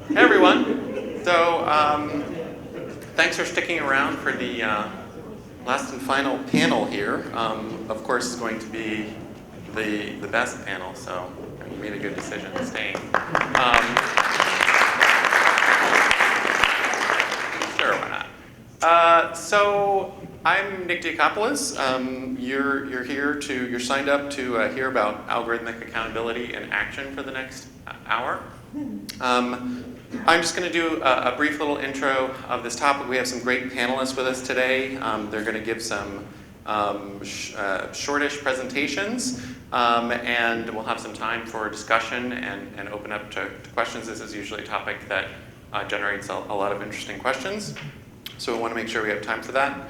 Hey everyone. So thanks for sticking around for the last and final panel here. Of course, it's going to be the best panel, so you made a good decision staying. Sure, why not? So I'm Nick Diakopoulos. You're signed up to hear about algorithmic accountability in action for the next hour. I'm just going to do a brief little intro of this topic. We have some great panelists with us today. They're going to give some shortish presentations, and we'll have some time for discussion and open up to questions. This is usually a topic that generates a lot of interesting questions, so we want to make sure we have time for that.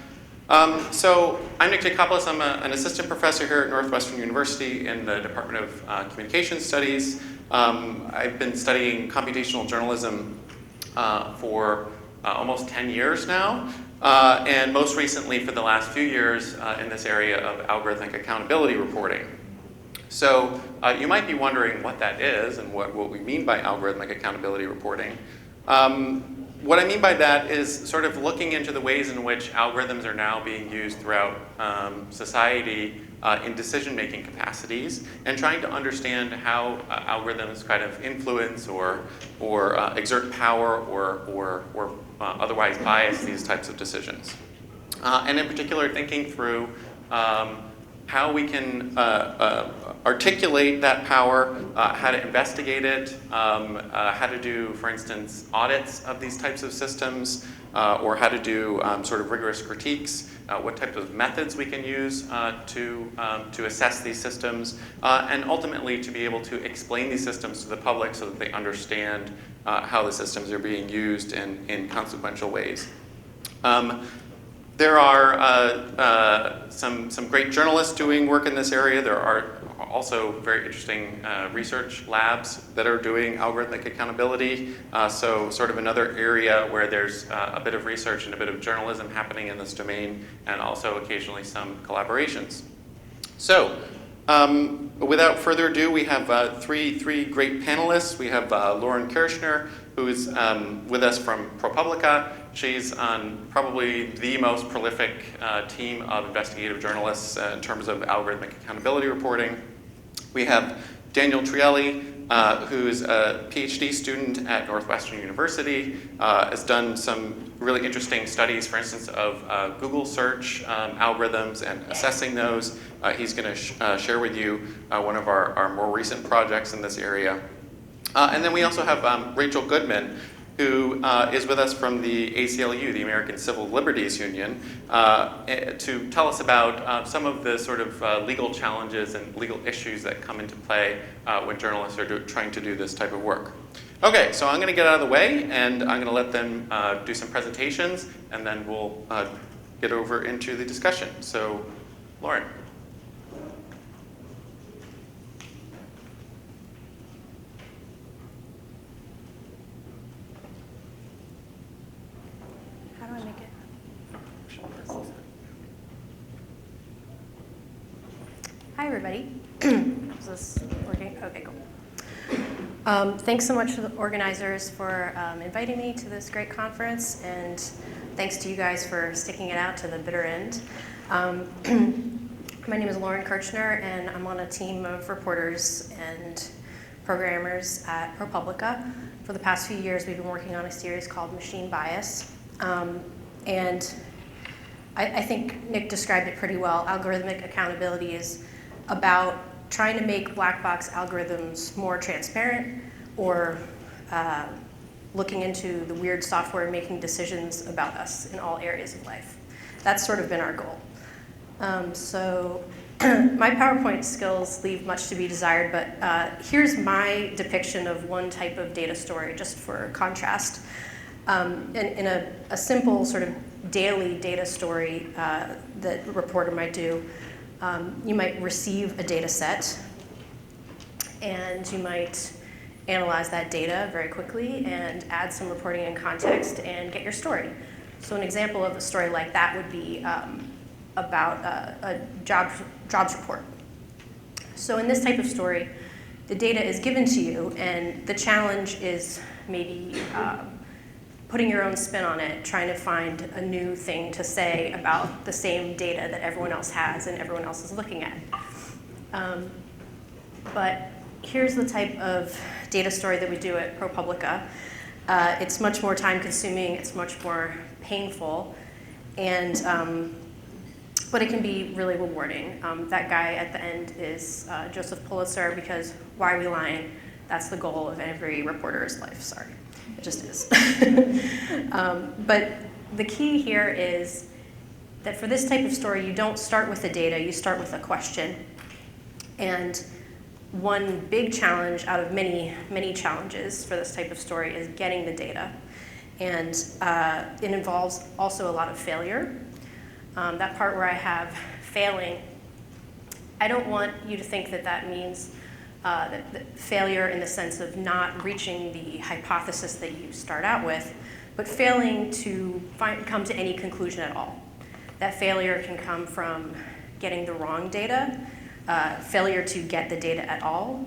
So I'm Nick Diakopoulos. I'm an assistant professor here at Northwestern University in the Department of Communications Studies. I've been studying computational journalism for almost 10 years now, and most recently for the last few years in this area of algorithmic accountability reporting. So you might be wondering what that is and what we mean by algorithmic accountability reporting. What I mean by that is sort of looking into the ways in which algorithms are now being used throughout society in decision-making capacities, and trying to understand how algorithms kind of influence or exert power or otherwise bias these types of decisions. And in particular, thinking through how we can articulate that power, how to investigate it, how to do, for instance, audits of these types of systems, or how to do sort of rigorous critiques, what type of methods we can use to assess these systems, and ultimately to be able to explain these systems to the public so that they understand how the systems are being used in consequential ways. There are some great journalists doing work in this area. There are also very interesting research labs that are doing algorithmic accountability. So sort of another area where there's a bit of research and a bit of journalism happening in this domain, and also occasionally some collaborations. So without further ado, we have three great panelists. We have Lauren Kirchner, who is with us from Publica. She's on probably the most prolific team of investigative journalists in terms of algorithmic accountability reporting. We have Daniel Trielli, who's a PhD student at Northwestern University, has done some really interesting studies, for instance, of Google search algorithms and assessing those. He's going to share with you one of our more recent projects in this area. And then we also have Rachel Goodman, who is with us from the ACLU, the American Civil Liberties Union, to tell us about some of the sort of legal challenges and legal issues that come into play when journalists are trying to do this type of work. Okay, so I'm going to get out of the way, and I'm going to let them do some presentations, and then we'll get over into the discussion. So, Lauren. Hi, everybody. Is this working? Okay, cool. Thanks so much to the organizers for inviting me to this great conference, and thanks to you guys for sticking it out to the bitter end. My name is Lauren Kirchner, and I'm on a team of reporters and programmers at Publica. For the past few years, we've been working on a series called Machine Bias, and I think Nick described it pretty well. Algorithmic accountability is about trying to make black box algorithms more transparent, or looking into the weird software making decisions about us in all areas of life. That's sort of been our goal. So my PowerPoint skills leave much to be desired, but here's my depiction of one type of data story, just for contrast. In a simple sort of daily data story that a reporter might do, you might receive a data set, and you might analyze that data very quickly and add some reporting and context and get your story. So an example of a story like that would be about a jobs report. So in this type of story, the data is given to you, and the challenge is maybe putting your own spin on it, trying to find a new thing to say about the same data that everyone else has and everyone else is looking at. But here's the type of data story that we do at ProPublica. It's much more time consuming, it's much more painful, and but it can be really rewarding. That guy at the end is Joseph Pulitzer, because why are we lying? That's the goal of every reporter's life, sorry. It just is. But the key here is that for this type of story, you don't start with the data, you start with a question. And one big challenge out of many, many challenges for this type of story is getting the data. And it involves also a lot of failure. That part where I have failing, I don't want you to think that that means that failure in the sense of not reaching the hypothesis that you start out with, but failing to come to any conclusion at all. That failure can come from getting the wrong data, failure to get the data at all.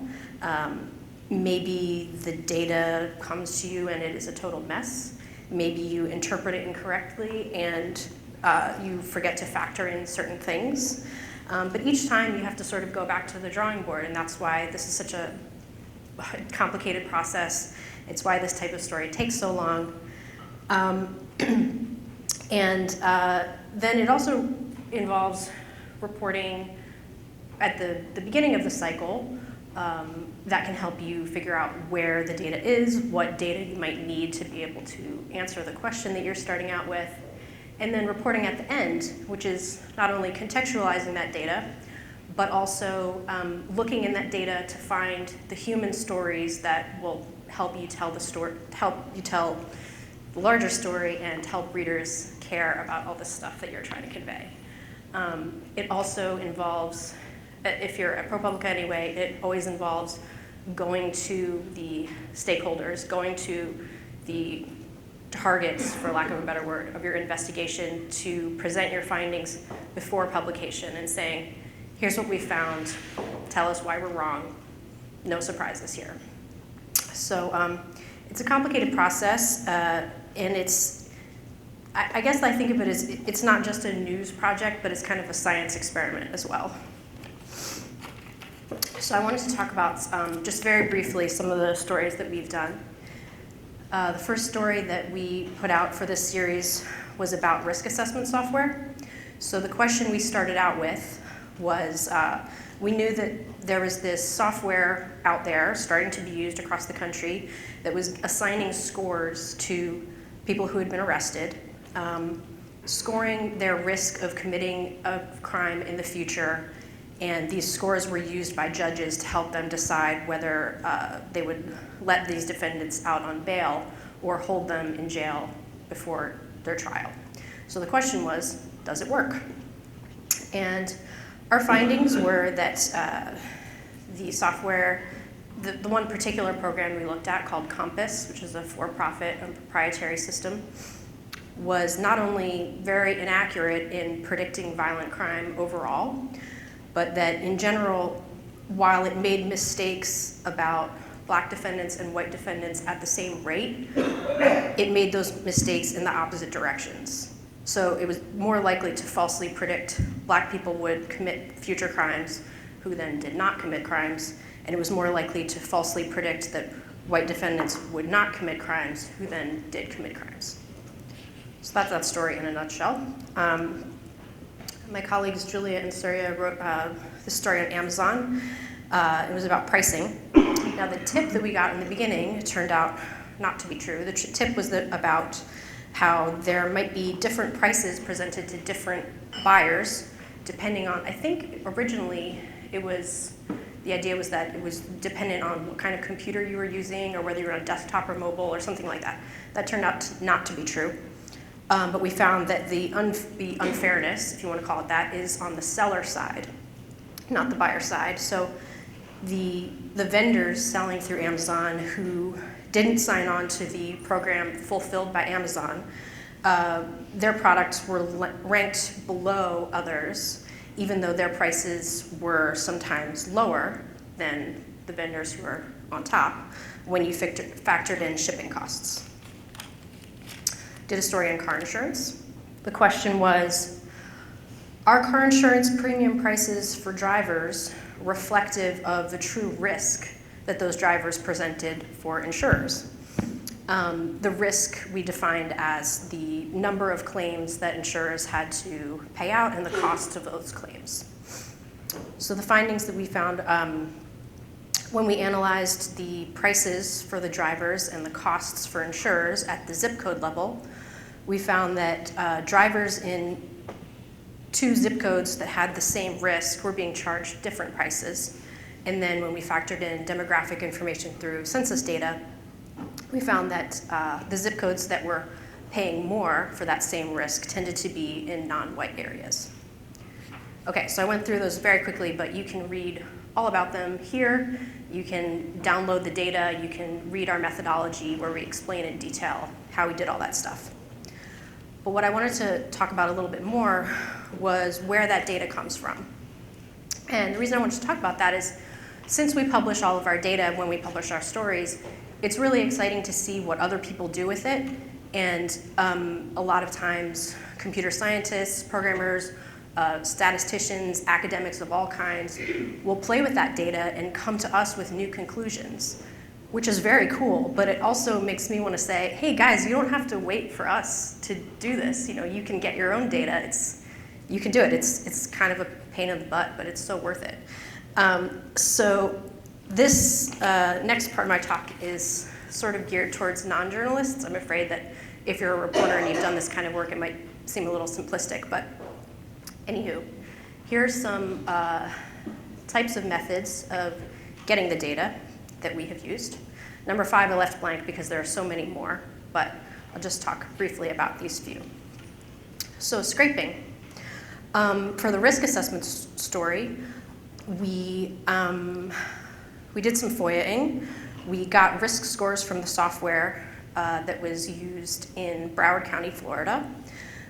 Maybe the data comes to you and it is a total mess. Maybe you interpret it incorrectly and you forget to factor in certain things. But each time you have to sort of go back to the drawing board, and that's why this is such a complicated process. It's why this type of story takes so long. And then it also involves reporting at the beginning of the cycle. That can help you figure out where the data is, what data you might need to be able to answer the question that you're starting out with. And then reporting at the end, which is not only contextualizing that data, but also looking in that data to find the human stories that will help you tell the story, help you tell the larger story, and help readers care about all the stuff that you're trying to convey. It also involves, if you're at ProPublica anyway, it always involves going to the stakeholders, going to the targets, for lack of a better word, of your investigation to present your findings before publication and saying, here's what we found, tell us why we're wrong, no surprises here. So it's a complicated process, and it's, I guess I think of it as, it's not just a news project, but it's kind of a science experiment as well. So I wanted to talk about, just very briefly, some of the stories that we've done. The first story that we put out for this series was about risk assessment software. So the question we started out with was, we knew that there was this software out there starting to be used across the country that was assigning scores to people who had been arrested, scoring their risk of committing a crime in the future, and these scores were used by judges to help them decide whether they would let these defendants out on bail or hold them in jail before their trial. So the question was, does it work? And our findings were that the software, the one particular program we looked at called Compass, which is a for-profit and proprietary system, was not only very inaccurate in predicting violent crime overall, but that in general, while it made mistakes about Black defendants and white defendants at the same rate, it made those mistakes in the opposite directions. So it was more likely to falsely predict Black people would commit future crimes who then did not commit crimes, and it was more likely to falsely predict that white defendants would not commit crimes who then did commit crimes. So that's that story in a nutshell. My colleagues Julia and Surya wrote this story on Amazon. It was about pricing. Now the tip that we got in the beginning turned out not to be true. The tip was about how there might be different prices presented to different buyers depending on, I think originally the idea was that it was dependent on what kind of computer you were using or whether you were on a desktop or mobile or something like that. That turned out not to be true. But we found that the unfairness, if you want to call it that, is on the seller side, not the buyer side. So the vendors selling through Amazon who didn't sign on to the program fulfilled by Amazon, their products were ranked below others, even though their prices were sometimes lower than the vendors who are on top when you factored in shipping costs. Did a story on car insurance. The question was, are car insurance premium prices for drivers reflective of the true risk that those drivers presented for insurers? The risk we defined as the number of claims that insurers had to pay out and the cost of those claims. So the findings that we found when we analyzed the prices for the drivers and the costs for insurers at the zip code level, we found that drivers in 2 zip codes that had the same risk were being charged different prices. And then when we factored in demographic information through census data, we found that the zip codes that were paying more for that same risk tended to be in non-white areas. Okay, so I went through those very quickly, but you can read all about them here. You can download the data. You can read our methodology where we explain in detail how we did all that stuff. But what I wanted to talk about a little bit more was where that data comes from. And the reason I wanted to talk about that is since we publish all of our data when we publish our stories, it's really exciting to see what other people do with it. And a lot of times, computer scientists, programmers, statisticians, academics of all kinds will play with that data and come to us with new conclusions, which is very cool, but it also makes me want to say, hey guys, you don't have to wait for us to do this. You know, you can get your own data. You can do it. It's kind of a pain in the butt, but it's so worth it. So this next part of my talk is sort of geared towards non-journalists. I'm afraid that if you're a reporter and you've done this kind of work, it might seem a little simplistic, but anywho, here's some types of methods of getting the data that we have used. Number 5 I left blank because there are so many more, but I'll just talk briefly about these few. So scraping. For the risk assessment story, we did some FOIA-ing. We got risk scores from the software that was used in Broward County, Florida.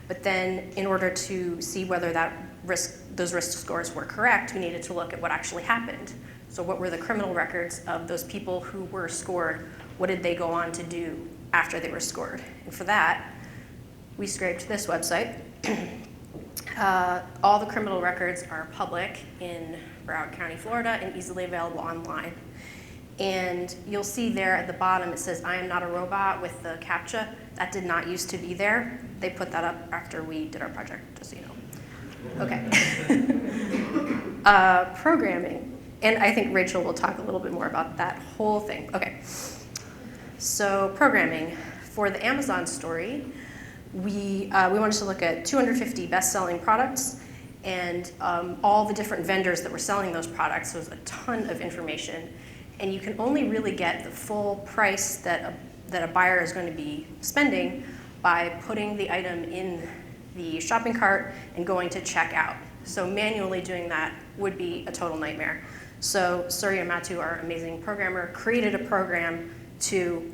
But then in order to see whether those risk scores were correct, we needed to look at what actually happened. So what were the criminal records of those people who were scored? What did they go on to do after they were scored? And for that, we scraped this website. All the criminal records are public in Broward County, Florida, and easily available online. And you'll see there at the bottom, it says, "I am not a robot" with the CAPTCHA. That did not used to be there. They put that up after we did our project, just so you know. Okay. Programming. And I think Rachel will talk a little bit more about that whole thing. Okay. So programming. For the Amazon story, we wanted to look at 250 best-selling products and all the different vendors that were selling those products. So it was a ton of information. And you can only really get the full price that a buyer is going to be spending by putting the item in the shopping cart and going to checkout. So manually doing that would be a total nightmare. So Surya Matu, our amazing programmer, created a program to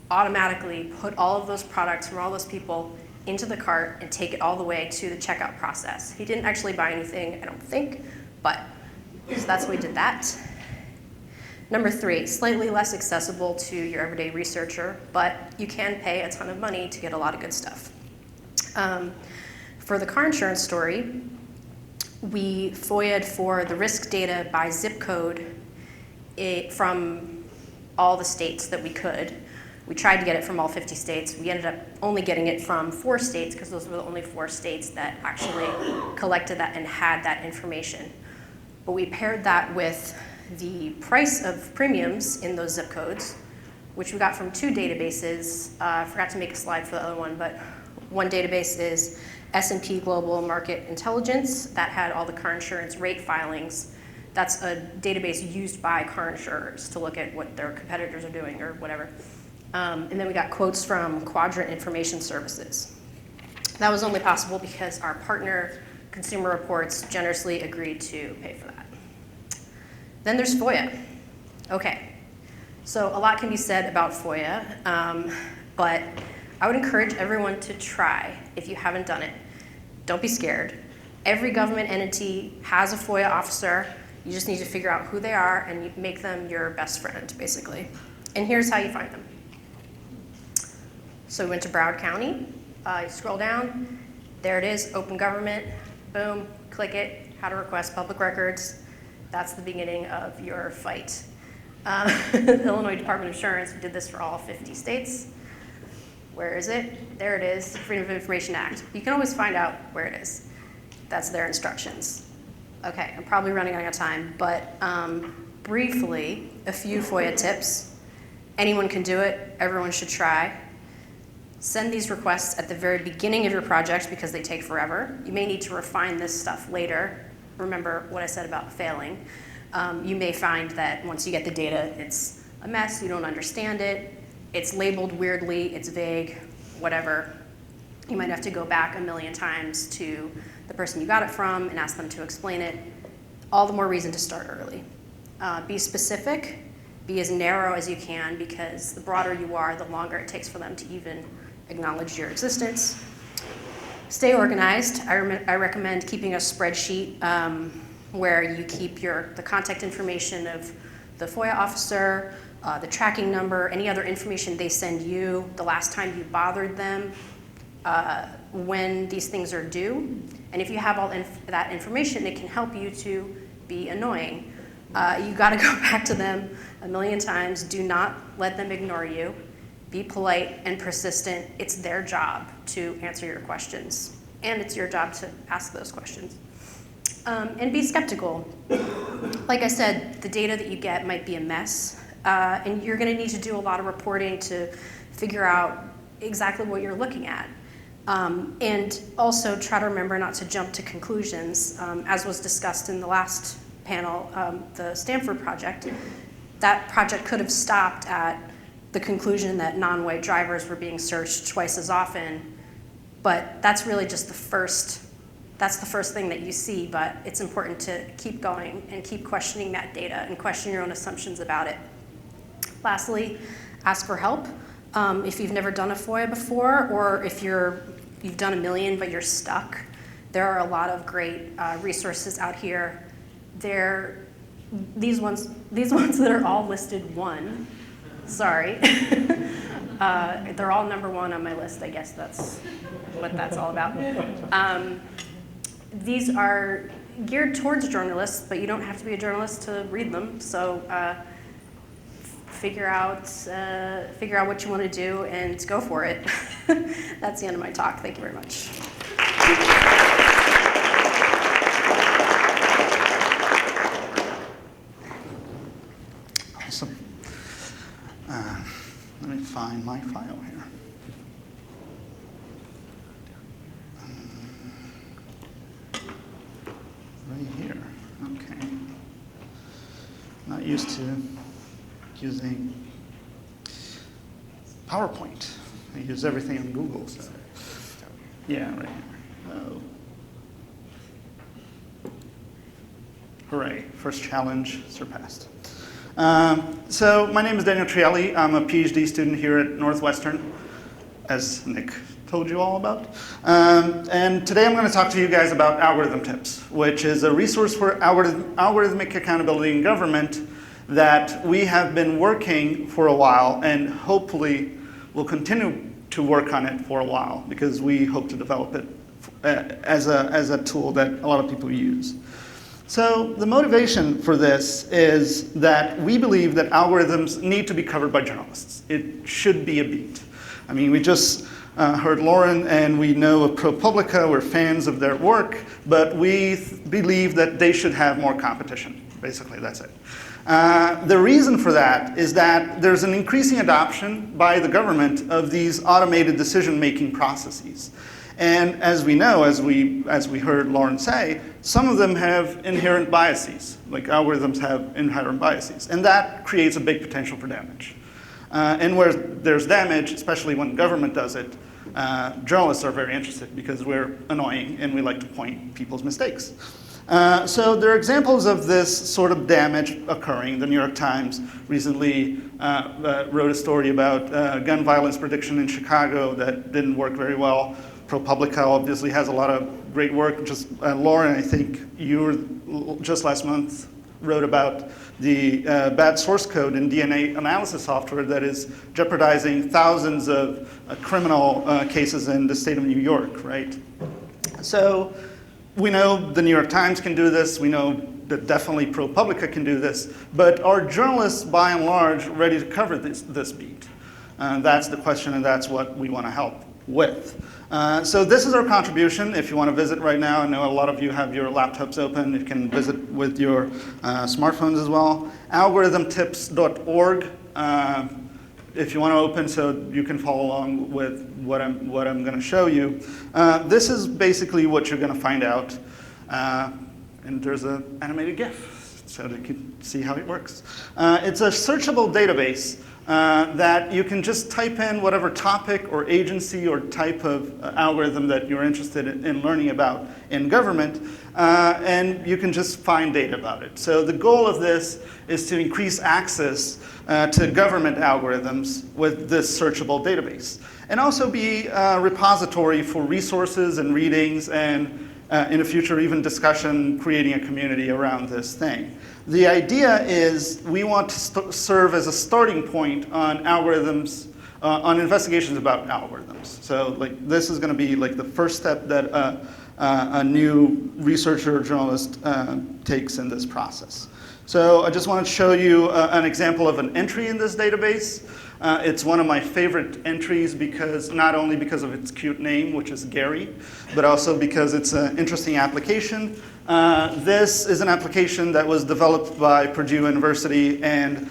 automatically put all of those products from all those people into the cart and take it all the way to the checkout process. He didn't actually buy anything, I don't think, but so that's why we did that. Number 3, slightly less accessible to your everyday researcher, but you can pay a ton of money to get a lot of good stuff. For the car insurance story, we FOIA'd for the risk data by zip code from all the states that we could. We tried to get it from all 50 states. We ended up only getting it from 4 states because those were the only 4 states that actually collected that and had that information. But we paired that with the price of premiums in those zip codes, which we got from 2 databases. I forgot to make a slide for the other one, but one database is S&P Global Market Intelligence that had all the car insurance rate filings. That's a database used by car insurers to look at what their competitors are doing or whatever. And then we got quotes from Quadrant Information Services. That was only possible because our partner, Consumer Reports, generously agreed to pay for that. Then there's FOIA. Okay, so a lot can be said about FOIA, but I would encourage everyone to try if you haven't done it. Don't be scared. Every government entity has a FOIA officer. You just need to figure out who they are and you make them your best friend, basically. And here's how you find them. So we went to Broward County. You scroll down. There it is, open government. Boom, click it. How to request public records. That's the beginning of your fight. The Illinois Department of Insurance did this for all 50 states. Where is it? There it is, Freedom of Information Act. You can always find out where it is. That's their instructions. Okay, I'm probably running out of time, but briefly, a few FOIA tips. Anyone can do it, everyone should try. Send these requests at the very beginning of your project because they take forever. You may need to refine this stuff later. Remember what I said about failing. You may find that once you get the data, it's a mess, you don't understand it, it's labeled weirdly, it's vague, whatever. You might have to go back a million times to the person you got it from and ask them to explain it. All the more reason to start early. Be specific, be as narrow as you can, because the broader you are, the longer it takes for them to even acknowledge your existence. Stay organized. I recommend keeping a spreadsheet where you keep the contact information of the FOIA officer, the tracking number, any other information they send you, the last time you bothered them, when these things are due. And if you have all that information, it can help you to be annoying. You gotta go back to them a million times. Do not let them ignore you. Be polite and persistent. It's their job to answer your questions. And it's your job to ask those questions. And be skeptical. Like I said, the data that you get might be a mess. And you're gonna need to do a lot of reporting to figure out exactly what you're looking at. And also try to remember not to jump to conclusions. As was discussed in the last panel, the Stanford project, that project could have stopped at the conclusion that non-white drivers were being searched twice as often, but that's really just that's the first thing that you see, but it's important to keep going and keep questioning that data and question your own assumptions about it. Lastly, ask for help. If you've never done a FOIA before, or if you've done a million but you're stuck, there are a lot of great resources out here. These ones that are all listed one. Sorry. They're all number one on my list. I guess that's what that's all about. These are geared towards journalists, but you don't have to be a journalist to read them. So figure out what you want to do and go for it. That's the end of my talk. Thank you very much. Awesome. Let me find my file here. Right here. Okay. Not used to using PowerPoint. I use everything on Google. So. Yeah, right here. Oh. Hooray, first challenge surpassed. So my name is Daniel Trielli. I'm a PhD student here at Northwestern, as Nick told you all about. And today I'm going to talk to you guys about Algorithm Tips, which is a resource for algorithmic accountability in government that we have been working for a while and hopefully will continue to work on it for a while because we hope to develop it as a tool that a lot of people use. So the motivation for this is that we believe that algorithms need to be covered by journalists. It should be a beat. I mean, we just heard Lauren, and we know of ProPublica. We're fans of their work, but we believe that they should have more competition. Basically, that's it. The reason for that is that there's an increasing adoption by the government of these automated decision-making processes. And as we know, as we heard Lauren say, some of them have inherent biases, like algorithms have inherent biases, and that creates a big potential for damage. And where there's damage, especially when government does it, journalists are very interested because we're annoying and we like to point people's mistakes. So there are examples of this sort of damage occurring. The New York Times recently wrote a story about gun violence prediction in Chicago that didn't work very well. ProPublica obviously has a lot of great work. Just Lauren, I think you were just last month wrote about the bad source code in DNA analysis software that is jeopardizing thousands of criminal cases in the state of New York, right? So we know the New York Times can do this. We know that definitely ProPublica can do this. But are journalists, by and large, ready to cover this beat? That's the question, and that's what we want to help with. So this is our contribution. If you want to visit right now, I know a lot of you have your laptops open. You can visit with your smartphones as well. Algorithmtips.org. If you want to open so you can follow along with what I'm going to show you. This is basically what you're going to find out. And there's an animated GIF so that you can see how it works. It's a searchable database that you can just type in whatever topic or agency or type of algorithm that you're interested in learning about in government, and you can just find data about it. So the goal of this is to increase access to government algorithms with this searchable database, and also be a repository for resources and readings, and in the future even discussion, creating a community around this thing. The idea is we want to serve as a starting point on algorithms, on investigations about algorithms. So like this is going to be like the first step that a new researcher or journalist takes in this process. So I just want to show you an example of an entry in this database. It's one of my favorite entries because not only because of its cute name, which is Gary, but also because it's an interesting application. This is an application that was developed by Purdue University and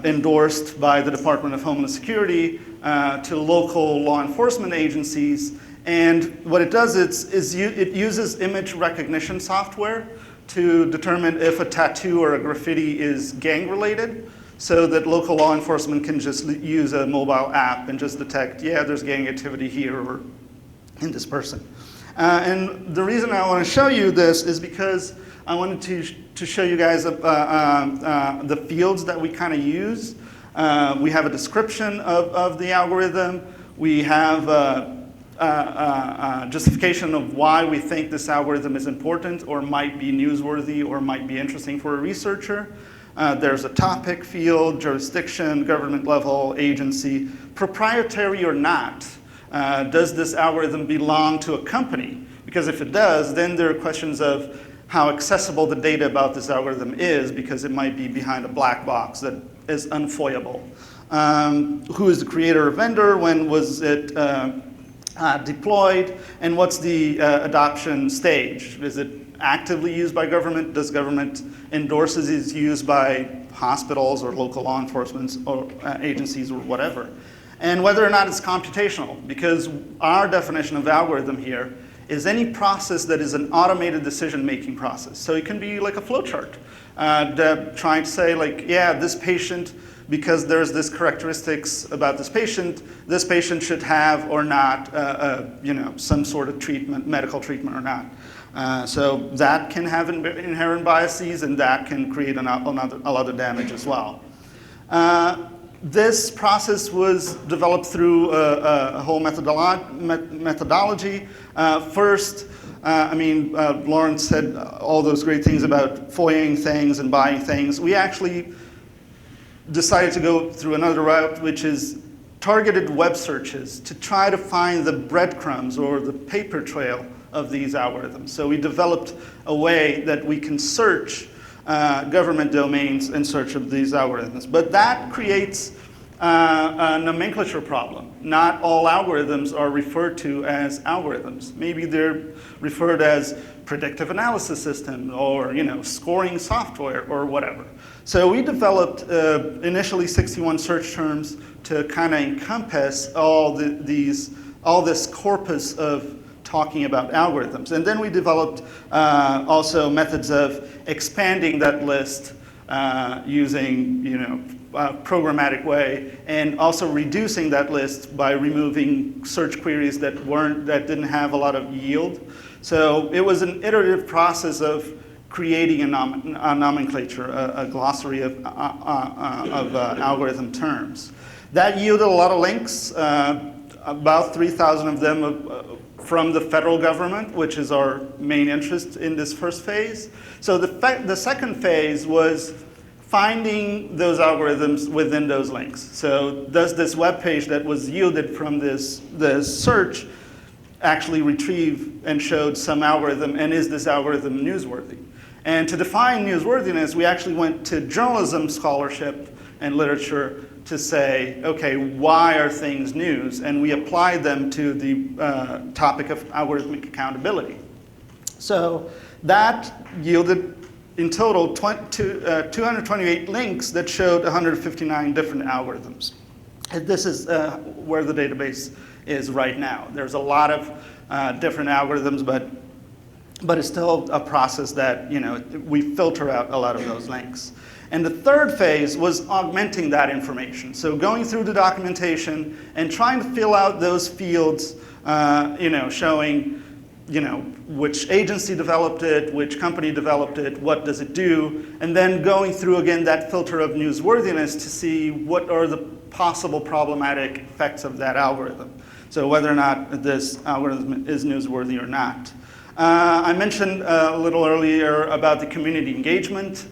endorsed by the Department of Homeland Security to local law enforcement agencies. And what it does is it uses image recognition software to determine if a tattoo or a graffiti is gang-related, so that local law enforcement can just use a mobile app and just detect, yeah, there's gang activity here or in this person. And the reason I want to show you this is because I wanted to show you guys the fields that we kind of use. We have a description of the algorithm. We have justification of why we think this algorithm is important or might be newsworthy or might be interesting for a researcher. There's a topic field, jurisdiction, government level, agency, proprietary or not. Does this algorithm belong to a company? Because if it does, then there are questions of how accessible the data about this algorithm is, because it might be behind a black box that is unfoyable. Who is the creator or vendor? When was it deployed? And what's the adoption stage? Is it actively used by government? Does government endorse its use by hospitals or local law enforcement or agencies or whatever? And whether or not it's computational, because our definition of algorithm here is any process that is an automated decision-making process. So it can be like a flowchart, trying to say like, yeah, this patient, because there's this characteristics about this patient should have or not, some sort of treatment, medical treatment or not. So that can have inherent biases, and that can create a lot of damage as well. This process was developed through a whole methodology. First, Lawrence said all those great things about FOIAing things and buying things. We actually decided to go through another route, which is targeted web searches to try to find the breadcrumbs or the paper trail of these algorithms. So we developed a way that we can search government domains in search of these algorithms. But that creates a nomenclature problem. Not all algorithms are referred to as algorithms. Maybe they're referred as predictive analysis system or scoring software or whatever. So we developed initially 61 search terms to kind of encompass all this corpus of talking about algorithms. And then we developed also methods of expanding that list using a programmatic way, and also reducing that list by removing search queries that didn't have a lot of yield. So it was an iterative process of creating a nomenclature, a glossary of algorithm terms. That yielded a lot of links. about 3,000 of them from the federal government, which is our main interest in this first phase. So the second phase was finding those algorithms within those links. So does this web page that was yielded from this search actually retrieve and showed some algorithm, and is this algorithm newsworthy? And to define newsworthiness, we actually went to journalism scholarship and literature to say, okay, why are things news? And we applied them to the topic of algorithmic accountability. So that yielded in total 228 links that showed 159 different algorithms. And this is where the database is right now. There's a lot of different algorithms, but it's still a process that, we filter out a lot of those links. And the third phase was augmenting that information. So going through the documentation and trying to fill out those fields, showing, which agency developed it, which company developed it, what does it do, and then going through again that filter of newsworthiness to see what are the possible problematic effects of that algorithm. So whether or not this algorithm is newsworthy or not. I mentioned a little earlier about the community engagement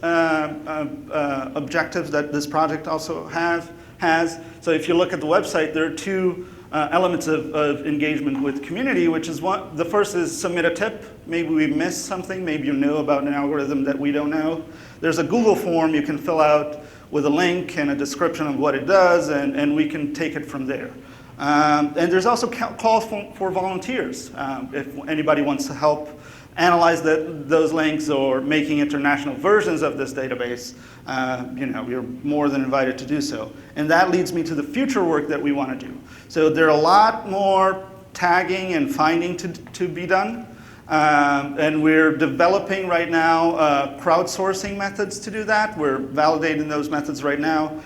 objectives that this project also has. So if you look at the website, there are two elements of engagement with community, which is the first is submit a tip. Maybe we missed something. Maybe you know about an algorithm that we don't know. There's a Google form you can fill out with a link and a description of what it does, and we can take it from there. And there's also calls for volunteers. If anybody wants to help analyze those links or making international versions of this database, you're more than invited to do so. And that leads me to the future work that we want to do. So there are a lot more tagging and finding to be done. And we're developing right now crowdsourcing methods to do that. We're validating those methods right now.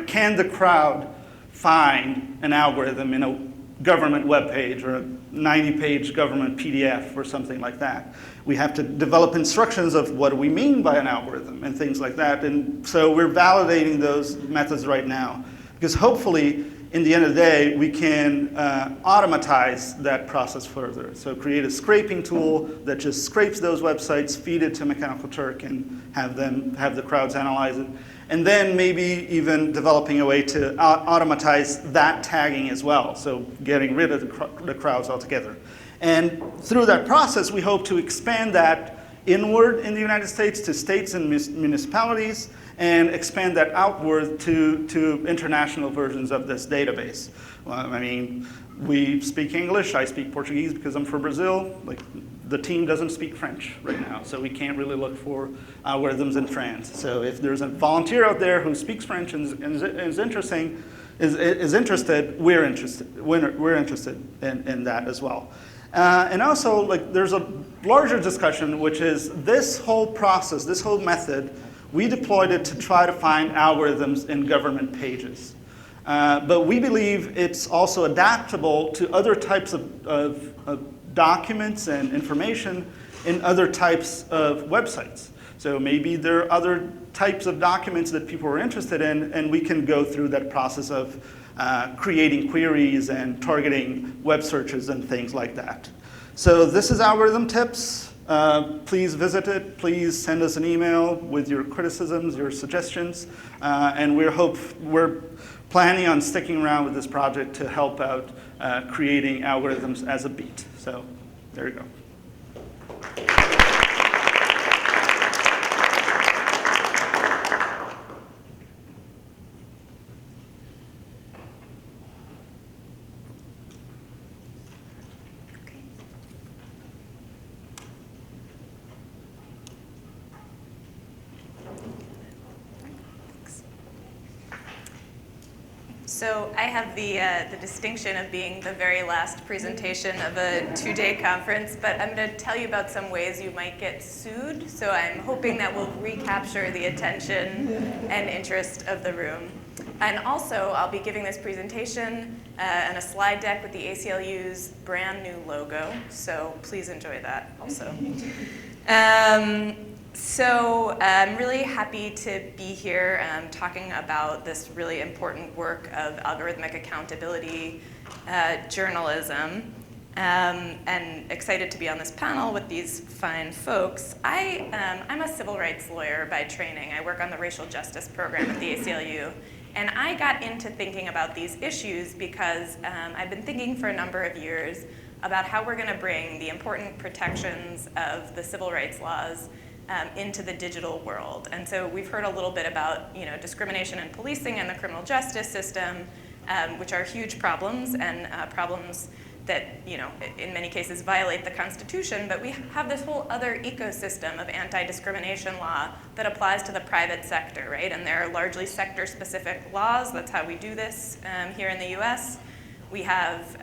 Can the crowd find an algorithm in a government web page or a 90-page government PDF or something like that? We have to develop instructions of what do we mean by an algorithm and things like that. And so we're validating those methods right now, because hopefully, in the end of the day, we can automatize that process further. So create a scraping tool that just scrapes those websites, feed it to Mechanical Turk, and have the crowds analyze it. And then maybe even developing a way to automatize that tagging as well, so getting rid of the crowds altogether. And through that process, we hope to expand that inward in the United States to states and municipalities, and expand that outward to international versions of this database. Well, we speak English, I speak Portuguese because I'm from Brazil. The team doesn't speak French right now, so we can't really look for algorithms in France. So if there's a volunteer out there who speaks French and is interested, we're interested in that as well. And also, there's a larger discussion, which is this whole process, this whole method, we deployed it to try to find algorithms in government pages. But we believe it's also adaptable to other types of documents and information in other types of websites. So maybe there are other types of documents that people are interested in, and we can go through that process of creating queries and targeting web searches and things like that. So this is Algorithm Tips. Please visit it. Please send us an email with your criticisms, your suggestions, and we're planning on sticking around with this project to help out creating algorithms as a beat. So there you go. So I have the distinction of being the very last presentation of a 2-day conference, but I'm going to tell you about some ways you might get sued. So I'm hoping that will recapture the attention and interest of the room. And also, I'll be giving this presentation and a slide deck with the ACLU's brand new logo. So please enjoy that also. So I'm really happy to be here talking about this really important work of algorithmic accountability journalism, and excited to be on this panel with these fine folks. I'm a civil rights lawyer by training. I work on the racial justice program at the ACLU. And I got into thinking about these issues because I've been thinking for a number of years about how we're going to bring the important protections of the civil rights laws into the digital world. And so we've heard a little bit about discrimination in policing and the criminal justice system, which are huge problems and problems that in many cases violate the Constitution, but we have this whole other ecosystem of anti-discrimination law that applies to the private sector, right? And there are largely sector-specific laws. That's how we do this here in the US. We have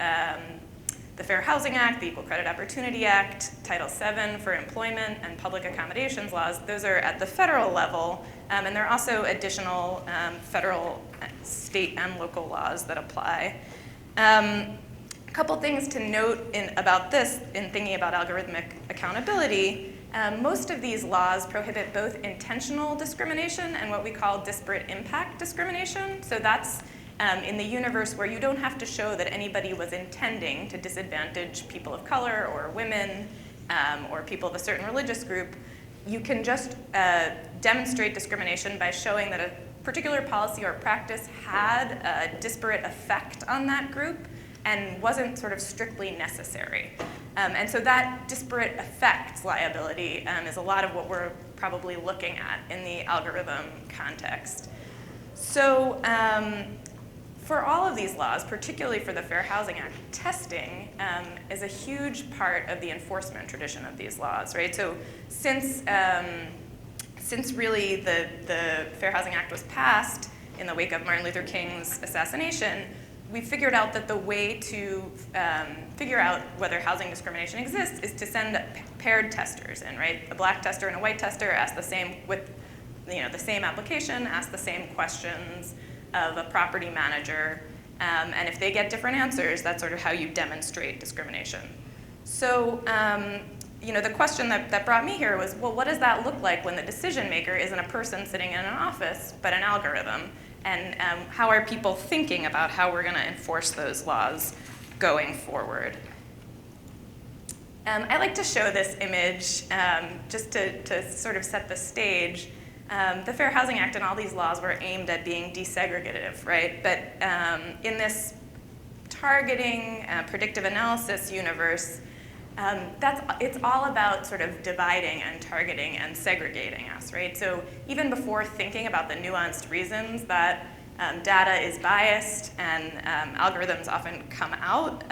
the Fair Housing Act, the Equal Credit Opportunity Act, Title VII for employment, and public accommodations laws. Those are at the federal level, and there are also additional federal, state, and local laws that apply. A couple things to note about this in thinking about algorithmic accountability. Most of these laws prohibit both intentional discrimination and what we call disparate impact discrimination. So that's in the universe where you don't have to show that anybody was intending to disadvantage people of color or women or people of a certain religious group. You can just demonstrate discrimination by showing that a particular policy or practice had a disparate effect on that group and wasn't sort of strictly necessary. And so that disparate effects liability is a lot of what we're probably looking at in the algorithm context. So for all of these laws, particularly for the Fair Housing Act, testing is a huge part of the enforcement tradition of these laws, right? So since really the Fair Housing Act was passed in the wake of Martin Luther King's assassination, we figured out that the way to figure out whether housing discrimination exists is to send paired testers in, right? A black tester and a white tester ask the same with the same application, ask the same questions of a property manager, and if they get different answers, that's sort of how you demonstrate discrimination. So the question that brought me here was, well, what does that look like when the decision maker isn't a person sitting in an office, but an algorithm? And how are people thinking about how we're going to enforce those laws going forward? I like to show this image just to sort of set the stage. The Fair Housing Act and all these laws were aimed at being desegregative, right? But in this targeting, predictive analysis universe, it's all about sort of dividing and targeting and segregating us, right? So even before thinking about the nuanced reasons that data is biased and algorithms often come out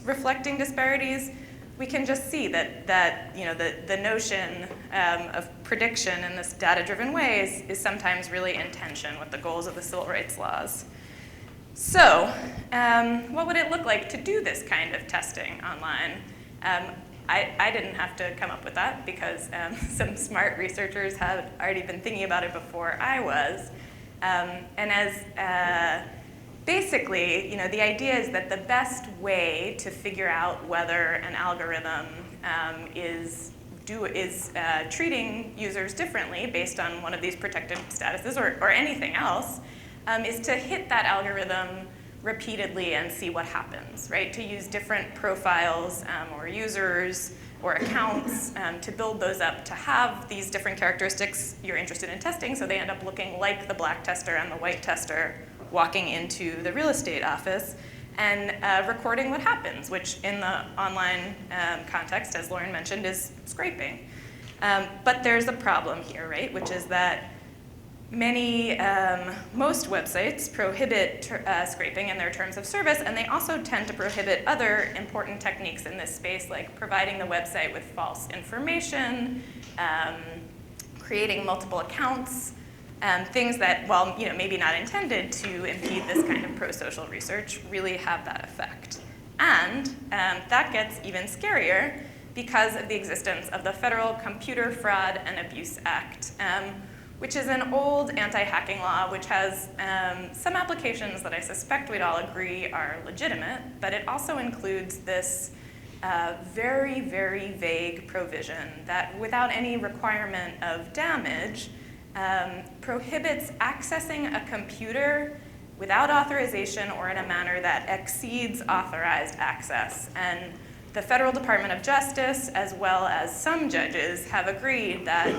reflecting disparities, we can just see that the notion of prediction in this data-driven way is sometimes really in tension with the goals of the civil rights laws. So what would it look like to do this kind of testing online? I didn't have to come up with that because some smart researchers had already been thinking about it before I was. And as basically, the idea is that the best way to figure out whether an algorithm is treating users differently based on one of these protected statuses or anything else is to hit that algorithm repeatedly and see what happens, right? To use different profiles or users or accounts to build those up to have these different characteristics you're interested in testing, so they end up looking like the black tester and the white tester walking into the real estate office and recording what happens, which in the online context, as Lauren mentioned, is scraping. But there's a problem here, right? Which is that most websites prohibit scraping in their terms of service, and they also tend to prohibit other important techniques in this space, like providing the website with false information, creating multiple accounts, things that, while maybe not intended to impede this kind of pro-social research, really have that effect. And that gets even scarier because of the existence of the Federal Computer Fraud and Abuse Act, which is an old anti-hacking law which has some applications that I suspect we'd all agree are legitimate, but it also includes this very, very vague provision that, without any requirement of damage, prohibits accessing a computer without authorization or in a manner that exceeds authorized access. And the Federal Department of Justice, as well as some judges, have agreed that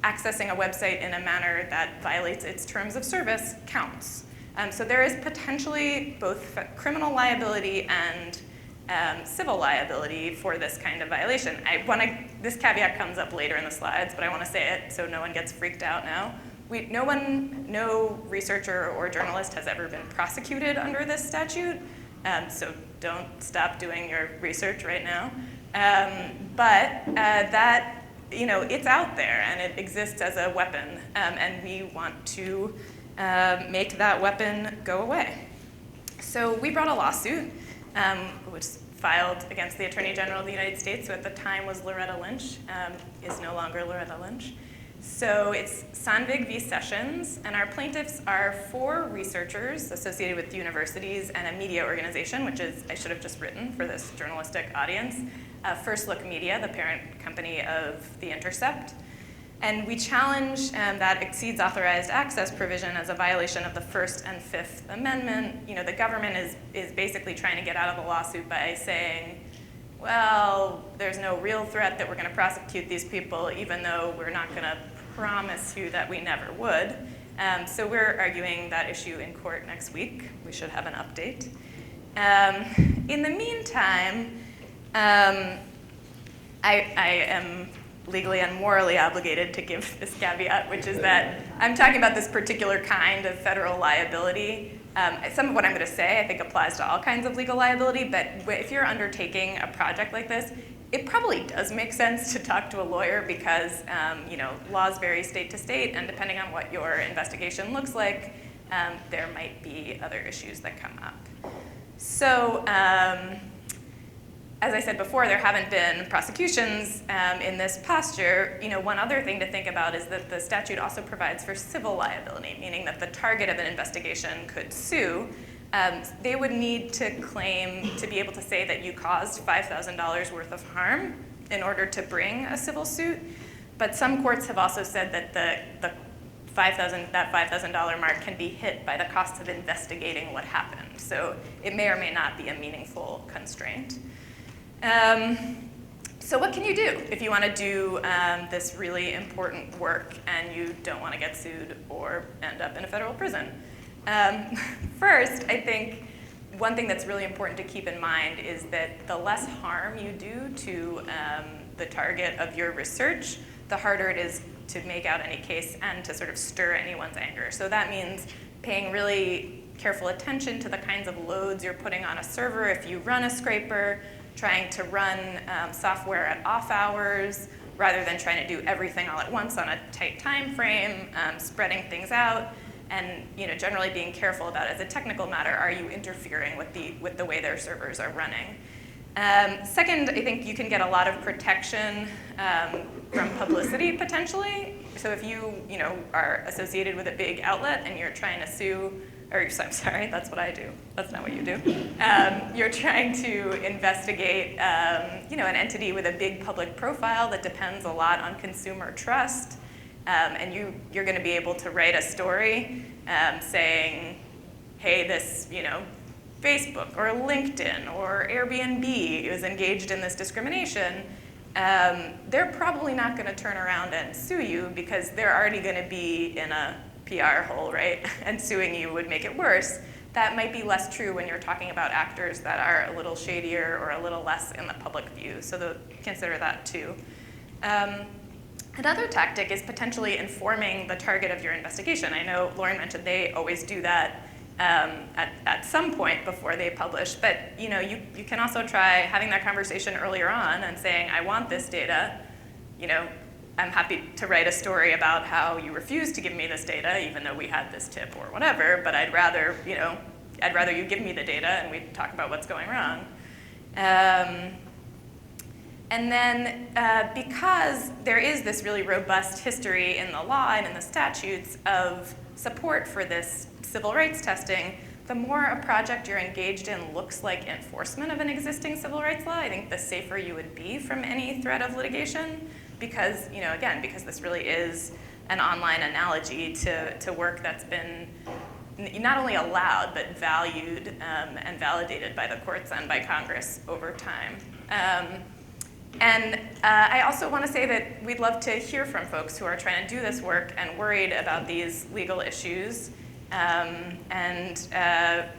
accessing a website in a manner that violates its terms of service counts. So there is potentially both criminal liability and civil liability for this kind of violation. This caveat comes up later in the slides, but I want to say it so no one gets freaked out now. No researcher or journalist has ever been prosecuted under this statute, so don't stop doing your research right now. That, it's out there and it exists as a weapon, and we want to make that weapon go away. So we brought a lawsuit, which filed against the Attorney General of the United States, who at the time was Loretta Lynch, is no longer Loretta Lynch. So it's Sandvig v. Sessions, and our plaintiffs are 4 researchers associated with universities and a media organization, which is, I should have just written for this journalistic audience, First Look Media, the parent company of The Intercept. And we challenge that exceeds authorized access provision as a violation of the First and Fifth Amendment. The government is basically trying to get out of the lawsuit by saying, well, there's no real threat that we're going to prosecute these people, even though we're not going to promise you that we never would. So we're arguing that issue in court next week. We should have an update. In the meantime, I am legally and morally obligated to give this caveat, which is that I'm talking about this particular kind of federal liability. Some of what I'm going to say I think applies to all kinds of legal liability, but if you're undertaking a project like this, it probably does make sense to talk to a lawyer because laws vary state to state, and depending on what your investigation looks like, there might be other issues that come up. So, as I said before, there haven't been prosecutions in this posture. One other thing to think about is that the statute also provides for civil liability, meaning that the target of an investigation could sue. They would need to claim to be able to say that you caused $5,000 worth of harm in order to bring a civil suit. But some courts have also said that that $5,000 mark can be hit by the cost of investigating what happened. So it may or may not be a meaningful constraint. So what can you do if you want to do this really important work and you don't want to get sued or end up in a federal prison? First, I think one thing that's really important to keep in mind is that the less harm you do to the target of your research, the harder it is to make out any case and to sort of stir anyone's anger. So that means paying really careful attention to the kinds of loads you're putting on a server if you run a scraper, trying to run software at off hours rather than trying to do everything all at once on a tight time frame, spreading things out, and generally being careful about, as a technical matter, are you interfering with the way their servers are running? Second, I think you can get a lot of protection from publicity potentially. So if you are associated with a big outlet and you're trying to sue, or I'm sorry, that's what I do. That's not what you do. You're trying to investigate, an entity with a big public profile that depends a lot on consumer trust, and you're going to be able to write a story saying, hey, this, Facebook or LinkedIn or Airbnb is engaged in this discrimination. They're probably not going to turn around and sue you because they're already going to be in a PR hole, right? And suing you would make it worse. That might be less true when you're talking about actors that are a little shadier or a little less in the public view, so consider that too. Another tactic is potentially informing the target of your investigation. I know Lauren mentioned they always do that at some point before they publish, but you can also try having that conversation earlier on and saying, I want this data, I'm happy to write a story about how you refused to give me this data, even though we had this tip or whatever, but I'd rather you give me the data and we talk about what's going wrong. And then because there is this really robust history in the law and in the statutes of support for this civil rights testing, the more a project you're engaged in looks like enforcement of an existing civil rights law, I think the safer you would be from any threat of litigation, because, again, because this really is an online analogy to work that's been not only allowed, but valued and validated by the courts and by Congress over time. And I also want to say that we'd love to hear from folks who are trying to do this work and worried about these legal issues. And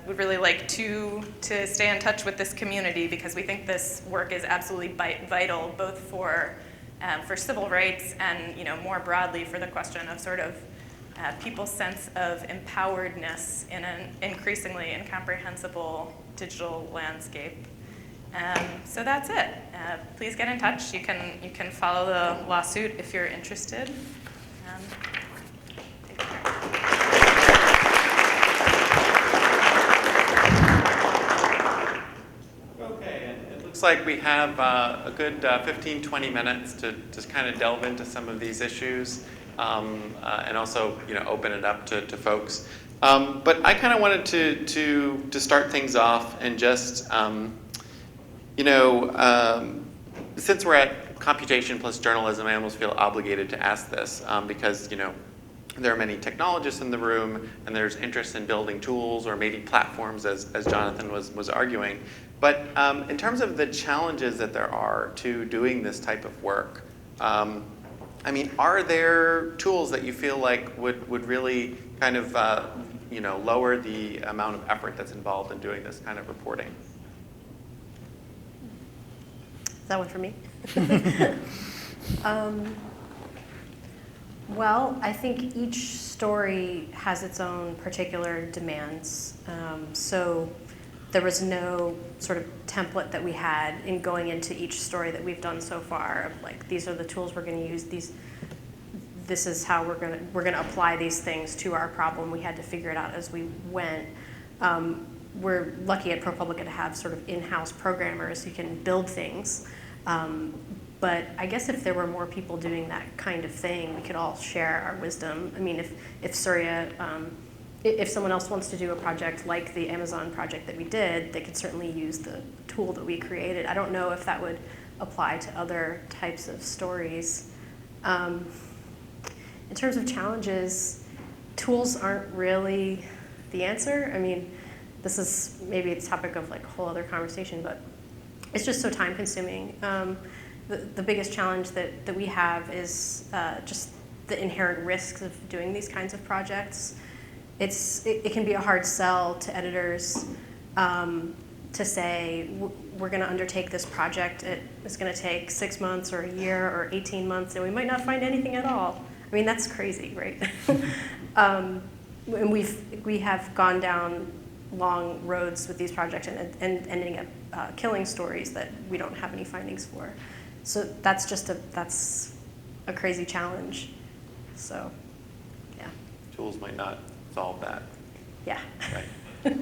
we'd really like to stay in touch with this community, because we think this work is absolutely vital, both for civil rights and more broadly for the question of sort of people's sense of empoweredness in an increasingly incomprehensible digital landscape. So that's it. Please get in touch. You can follow the lawsuit if you're interested. Take care. Looks like we have a good 15-20 minutes to just kind of delve into some of these issues, and also open it up to folks. But I kind of wanted to start things off and just since we're at Computation+Journalism, I almost feel obligated to ask this because there are many technologists in the room, and there's interest in building tools or maybe platforms, as Jonathan was arguing. But in terms of the challenges that there are to doing this type of work, are there tools that you feel like would really kind of lower the amount of effort that's involved in doing this kind of reporting? Is that one for me? Well, I think each story has its own particular demands. So there was no sort of template that we had in going into each story that we've done so far of like, these are the tools we're going to use. This is how we're going to apply these things to our problem. We had to figure it out as we went. We're lucky at ProPublica to have sort of in-house programmers who can build things. But I guess if there were more people doing that kind of thing, we could all share our wisdom. I mean, if Surya, if someone else wants to do a project like the Amazon project that we did, they could certainly use the tool that we created. I don't know if that would apply to other types of stories. In terms of challenges, tools aren't really the answer. I mean, this is maybe the topic of like a whole other conversation, but it's just so time consuming. The biggest challenge that we have is just the inherent risks of doing these kinds of projects. It can be a hard sell to editors to say, we're going to undertake this project. It's going to take 6 months or a year or 18 months, and we might not find anything at all. I mean, that's crazy, right? And we have gone down long roads with these projects and ending up killing stories that we don't have any findings for. So that's a crazy challenge. So, yeah. Tools might not solve that. Yeah. Right.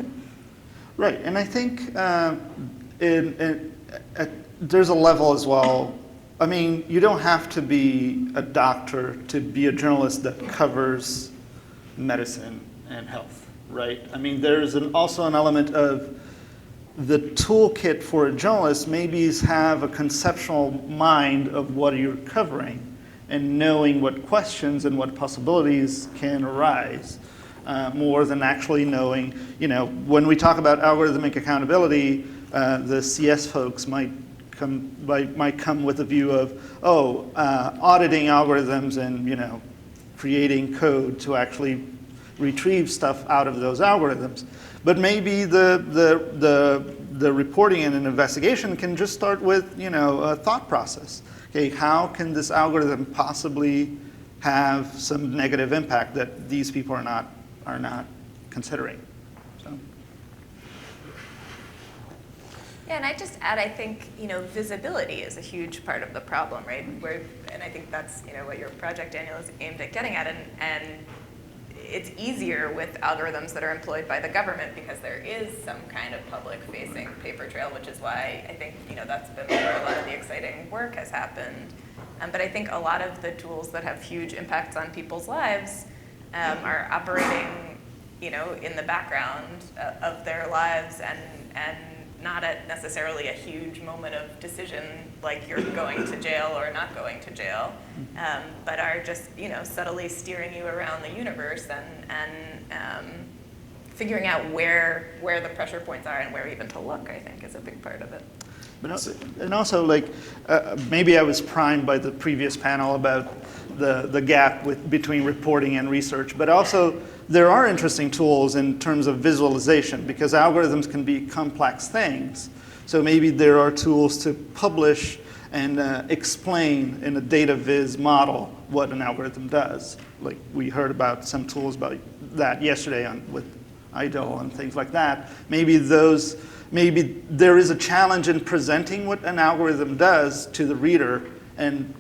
Right, and I think there's a level as well. I mean, you don't have to be a doctor to be a journalist that covers medicine and health, right? I mean, there's also an element of the toolkit for a journalist maybe is have a conceptual mind of what you're covering and knowing what questions and what possibilities can arise, more than actually knowing, when we talk about algorithmic accountability, the CS folks might come with a view of, auditing algorithms and, creating code to actually retrieve stuff out of those algorithms. But maybe the reporting and an investigation can just start with, a thought process. Okay, how can this algorithm possibly have some negative impact that these people are not considering? So. Yeah, and I just add, I think, visibility is a huge part of the problem, right? And I think that's, what your project, Daniel, is aimed at getting at. And it's easier with algorithms that are employed by the government because there is some kind of public-facing paper trail, which is why I think, that's been where a lot of the exciting work has happened. But I think a lot of the tools that have huge impacts on people's lives are operating in the background of their lives and not at necessarily a huge moment of decision like you're going to jail or not going to jail, but are just subtly steering you around the universe and figuring out where the pressure points are and where even to look, I think, is a big part of it. And also, like, maybe I was primed by the previous panel about the gap between reporting and research, but also there are interesting tools in terms of visualization, because algorithms can be complex things. So maybe there are tools to publish and explain in a data viz model what an algorithm does. Like we heard about some tools about that yesterday with IDLE and things like that. Maybe there is a challenge in presenting what an algorithm does to the reader, and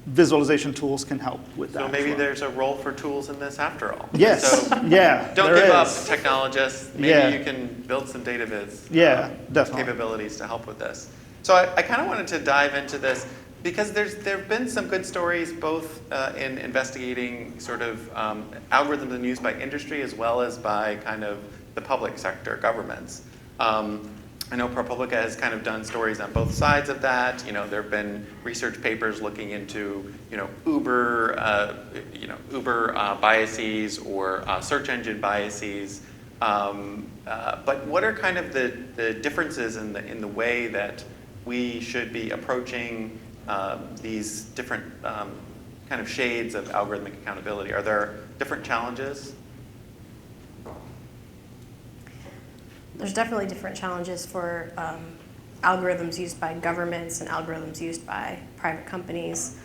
visualization tools can help with that. So maybe there's a role for tools in this after all. Yes, So yeah. don't there give up, is. technologists. Maybe Yeah. you can build some data viz Definitely. capabilities to help with this. So I kind of wanted to dive into this because there have been some good stories both in investigating sort of algorithms and used by industry as well as by kind of the public sector, governments. I know ProPublica has kind of done stories on both sides of that. There have been research papers looking into, Uber biases or search engine biases. But what are kind of the differences in the way that we should be approaching these different kind of shades of algorithmic accountability? Are there different challenges? There's definitely different challenges for algorithms used by governments and algorithms used by private companies.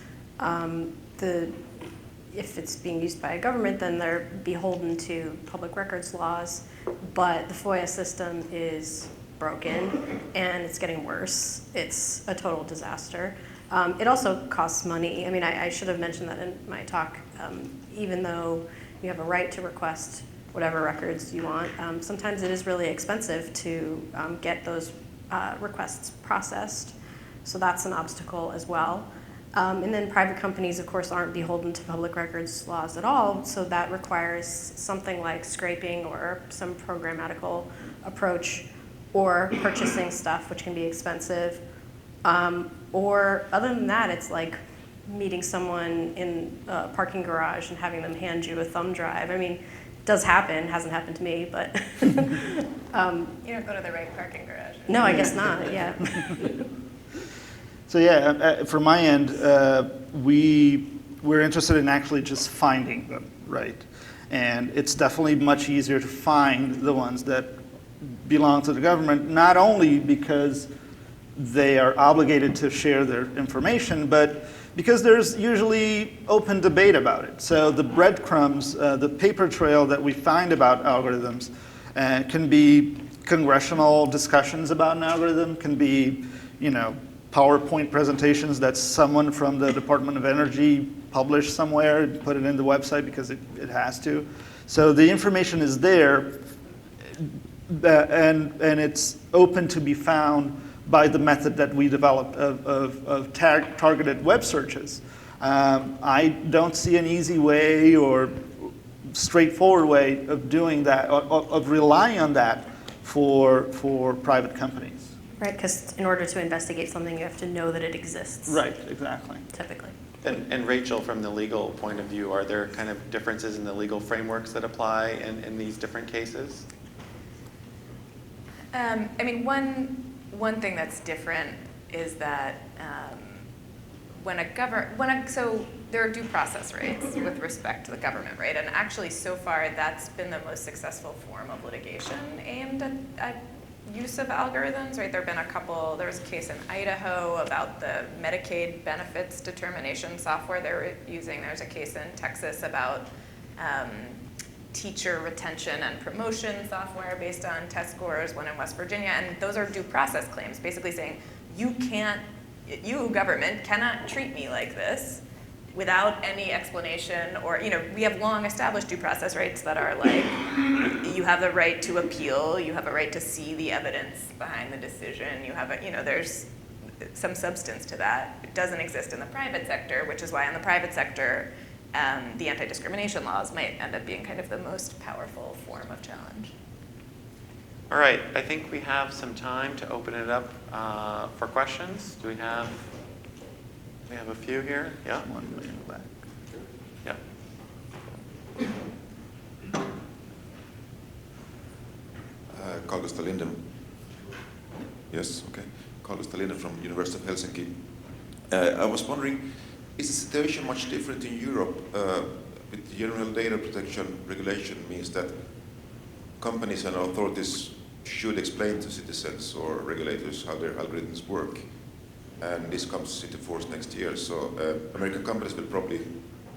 If it's being used by a government, then they're beholden to public records laws, but the FOIA system is broken and it's getting worse. It's a total disaster. It also costs money. I mean, I should have mentioned that in my talk. Even though you have a right to request whatever records you want, sometimes it is really expensive to get those requests processed. So that's an obstacle as well. And then private companies, of course, aren't beholden to public records laws at all, so that requires something like scraping or some programmatical approach, or purchasing stuff, which can be expensive. Or other than that, it's like meeting someone in a parking garage and having them hand you a thumb drive. I mean, it does happen, hasn't happened to me, but. You don't go to the right parking garage. No, I guess not, yeah. So yeah, from my end, we're interested in actually just finding them, right? And it's definitely much easier to find the ones that belong to the government, not only because they are obligated to share their information, but because there's usually open debate about it. So the breadcrumbs, the paper trail that we find about algorithms can be congressional discussions about an algorithm, can be, PowerPoint presentations that someone from the Department of Energy published somewhere and put it in the website because it has to. So the information is there, and it's open to be found by the method that we developed of targeted web searches. I don't see an easy way or straightforward way of doing that, of relying on that for private companies. Right, because in order to investigate something, you have to know that it exists. Right, exactly. Typically. And Rachel, from the legal point of view, are there kind of differences in the legal frameworks that apply in these different cases? I mean, one thing that's different is that so there are due process rights with respect to the government, right? And actually, so far, that's been the most successful form of litigation aimed at use of algorithms, right? There was a case in Idaho about the Medicaid benefits determination software they were using. There's a case in Texas about teacher retention and promotion software based on test scores, one in West Virginia, and those are due process claims, basically saying, you government cannot treat me like this without any explanation, or, we have long established due process rights that are like, you have the right to appeal, you have a right to see the evidence behind the decision, you have there's some substance to that. It doesn't exist in the private sector, which is why in the private sector, the anti-discrimination laws might end up being kind of the most powerful form of challenge. All right, I think we have some time to open it up for questions. Do we have a few here? Yeah? One way in the back. Yeah. Carl Gustav Linden. Yes, okay. Carl Gustav Linden from University of Helsinki. I was wondering, is the situation much different in Europe? With the general data protection regulation means that companies and authorities should explain to citizens or regulators how their algorithms work. And this comes into force next year. So American companies will probably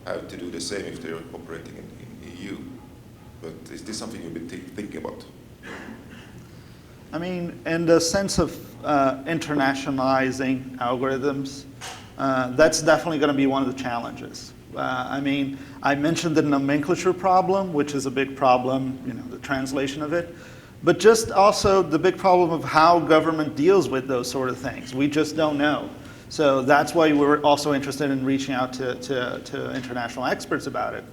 have to do the same if they're operating in EU. But is this something you've been thinking about? I mean, in the sense of internationalizing algorithms, that's definitely going to be one of the challenges. I mean, I mentioned the nomenclature problem, which is a big problem, the translation of it, but just also the big problem of how government deals with those sort of things. We just don't know. So that's why we're also interested in reaching out to international experts about it.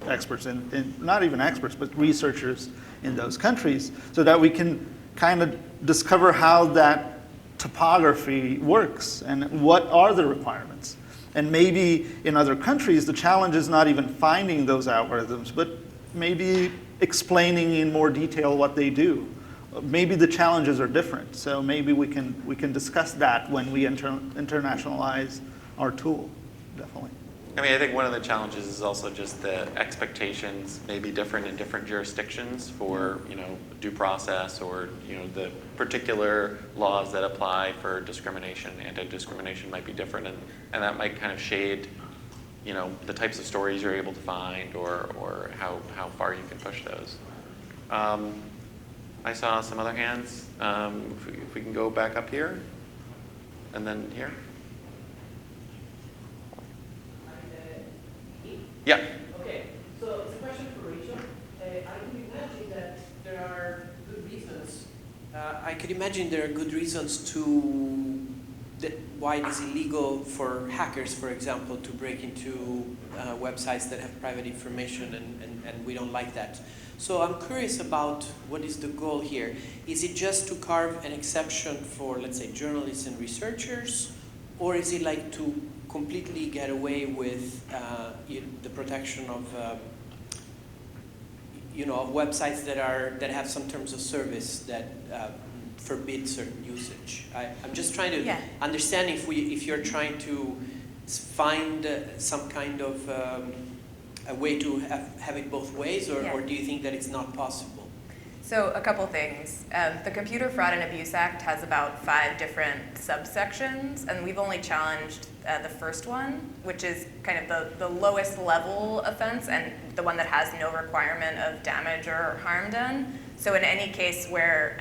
Experts in not even experts, but researchers in those countries, so that we can kind of discover how that topography works and what are the requirements. And maybe in other countries, the challenge is not even finding those algorithms, but maybe explaining in more detail what they do. Maybe the challenges are different. So maybe we can discuss that when we internationalize our tool, definitely. I mean, I think one of the challenges is also just the expectations may be different in different jurisdictions for, due process or, the particular laws that apply for discrimination. Anti-discrimination might be different, and that might kind of shade, the types of stories you're able to find or how far you can push those. I saw some other hands. If we can go back up here, and then here. Yeah. Okay, so it's a question for Rachel. I can imagine that there are good reasons. I could imagine there are good reasons why it is illegal for hackers, for example, to break into websites that have private information, and we don't like that. So I'm curious about what is the goal here. Is it just to carve an exception for, let's say, journalists and researchers, or is it like to completely get away with the protection of of websites that have some terms of service that forbid certain usage? I'm just trying to understand if you're trying to find some kind of a way to have it both ways, or do you think that it's not possible? So a couple things. The Computer Fraud and Abuse Act has about 5 different subsections, and we've only challenged the first one, which is kind of the lowest level offense and the one that has no requirement of damage or harm done. So in any case where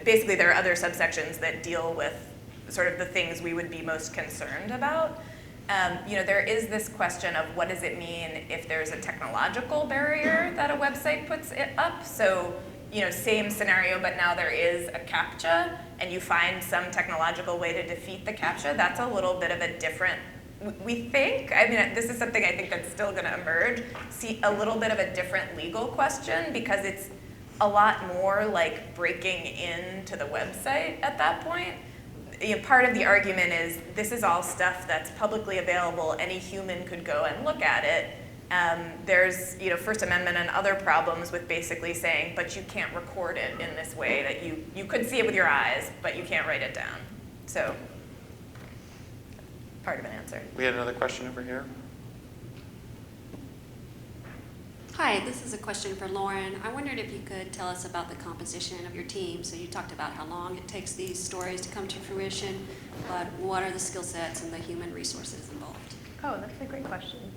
basically there are other subsections that deal with sort of the things we would be most concerned about. There is this question of what does it mean if there's a technological barrier that a website puts it up. So, same scenario, but now there is a CAPTCHA, and you find some technological way to defeat the CAPTCHA. That's a little bit of a different, we think, this is something I think that's still going to emerge, see a little bit of a different legal question, because it's a lot more like breaking into the website at that point. Part of the argument is this is all stuff that's publicly available. Any human could go and look at it. There's First Amendment and other problems with basically saying, but you can't record it in this way, that you could see it with your eyes, but you can't write it down. So part of an answer. We had another question over here. Hi, this is a question for Lauren. I wondered if you could tell us about the composition of your team. So you talked about how long it takes these stories to come to fruition, but what are the skill sets and the human resources involved? Oh, that's a great question.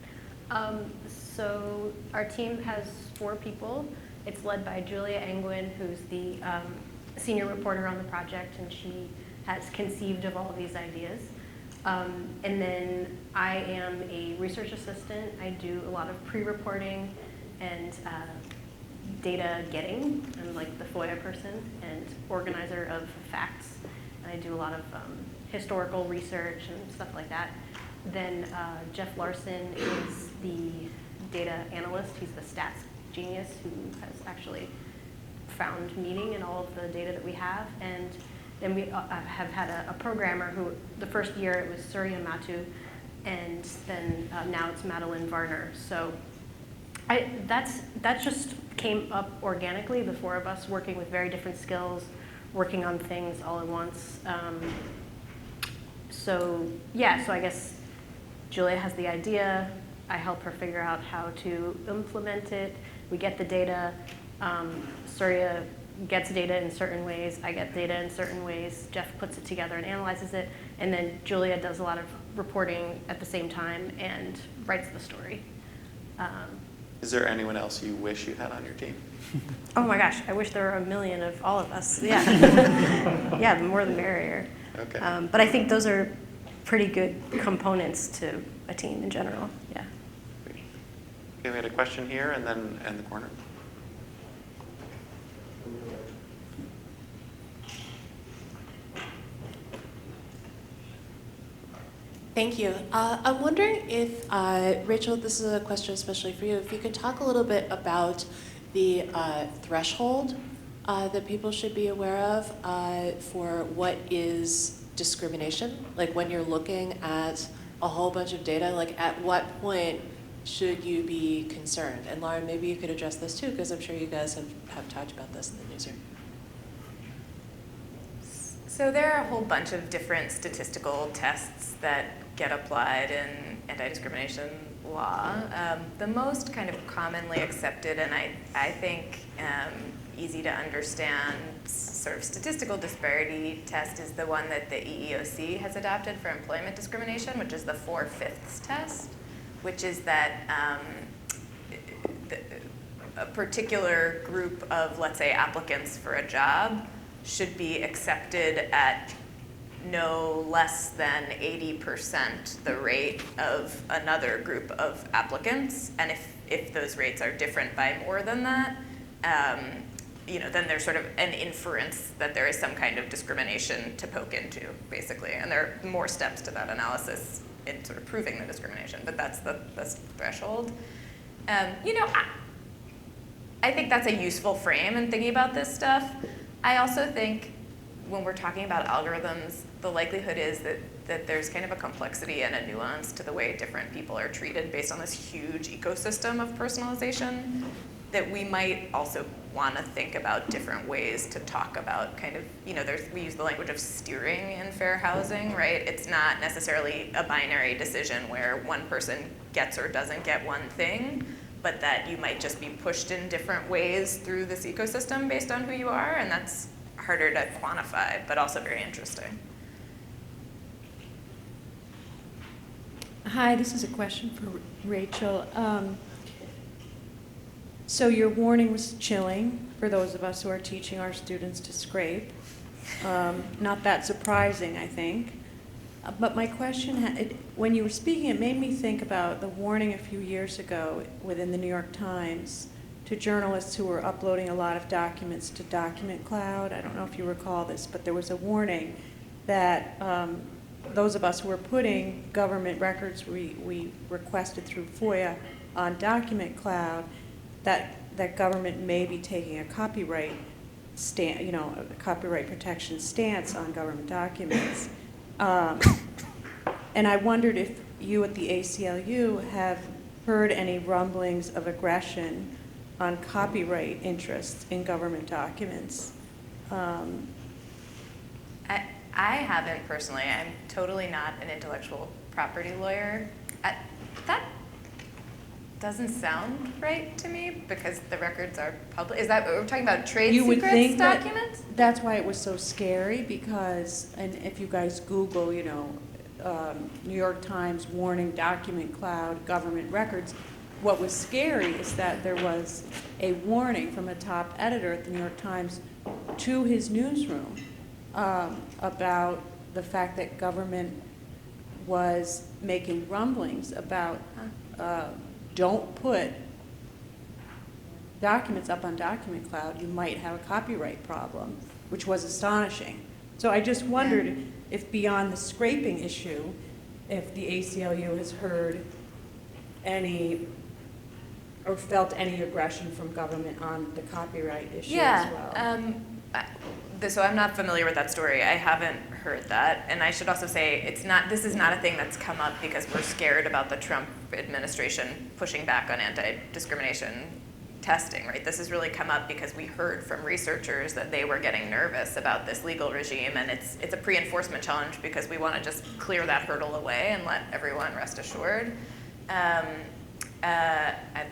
So our team has 4 people. It's led by Julia Angwin, who's the senior reporter on the project, and she has conceived of all of these ideas. And then I am a research assistant. I do a lot of pre-reporting and data getting. I'm like the FOIA person and organizer of facts. And I do a lot of historical research and stuff like that. Then Jeff Larson is the data analyst. He's the stats genius who has actually found meaning in all of the data that we have. And then we have had a programmer who, the first year it was Surya Matu, and then now it's Madeline Varner. So that just came up organically, the four of us working with very different skills, working on things all at once. So I guess Julia has the idea. I help her figure out how to implement it. We get the data. Surya gets data in certain ways. I get data in certain ways. Jeff puts it together and analyzes it. And then Julia does a lot of reporting at the same time and writes the story. Is there anyone else you wish you had on your team? Oh my gosh, I wish there were a million of all of us. Yeah, yeah, the more the merrier. Okay. But I think those are pretty good components to a team in general. Yeah. Okay, we had a question here and then in the corner. Thank you. I'm wondering if, Rachel, this is a question especially for you, if you could talk a little bit about the threshold that people should be aware of for what is discrimination. Like when you're looking at a whole bunch of data, like at what point should you be concerned? And Lauren, maybe you could address this too, because I'm sure you guys have talked about this in the newsroom. So there are a whole bunch of different statistical tests that get applied in anti-discrimination law. The most kind of commonly accepted and I think easy to understand sort of statistical disparity test is the one that the EEOC has adopted for employment discrimination, which is the 4/5 test, which is that a particular group of, let's say, applicants for a job should be accepted at no less than 80% the rate of another group of applicants. And if those rates are different by more than that, then there's sort of an inference that there is some kind of discrimination to poke into, basically. And there are more steps to that analysis in sort of proving the discrimination, but that's the threshold. I think that's a useful frame in thinking about this stuff. I also think when we're talking about algorithms, the likelihood is that there's kind of a complexity and a nuance to the way different people are treated based on this huge ecosystem of personalization, that we might also want to think about different ways to talk about kind of, we use the language of steering in fair housing, right? It's not necessarily a binary decision where one person gets or doesn't get one thing, but that you might just be pushed in different ways through this ecosystem based on who you are, and that's harder to quantify, but also very interesting. Hi, this is a question for Rachel. So your warning was chilling for those of us who are teaching our students to scrape. Not that surprising, I think. But my question, when you were speaking, it made me think about the warning a few years ago within the New York Times to journalists who were uploading a lot of documents to Document Cloud. I don't know if you recall this, but there was a warning that those of us who were putting government records we requested through FOIA on Document Cloud, that government may be taking a copyright a copyright protection stance on government documents. And I wondered if you at the ACLU have heard any rumblings of aggression on copyright interests in government documents. I haven't personally. I'm totally not an intellectual property lawyer. That doesn't sound right to me because the records are public. Is that, we're talking about trade You would secrets think documents? that's why it was so scary, because, and if you guys Google, New York Times warning Document Cloud government records, what was scary is that there was a warning from a top editor at the New York Times to his newsroom about the fact that government was making rumblings about don't put documents up on Document Cloud, you might have a copyright problem, which was astonishing. So I just wondered if beyond the scraping issue, if the ACLU has heard any or felt any aggression from government on the copyright issue as well. So I'm not familiar with that story. I haven't heard that. And I should also say this is not a thing that's come up because we're scared about the Trump administration pushing back on anti-discrimination testing, right? This has really come up because we heard from researchers that they were getting nervous about this legal regime, and it's a pre-enforcement challenge because we want to just clear that hurdle away and let everyone rest assured. I'd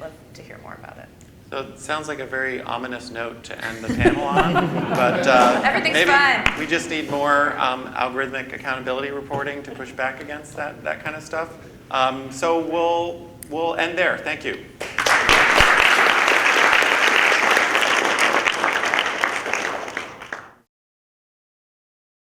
love to hear more about it. So it sounds like a very ominous note to end the panel on, but Everything's maybe fine. we just need more algorithmic accountability reporting to push back against that kind of stuff. So we'll end there. Thank you.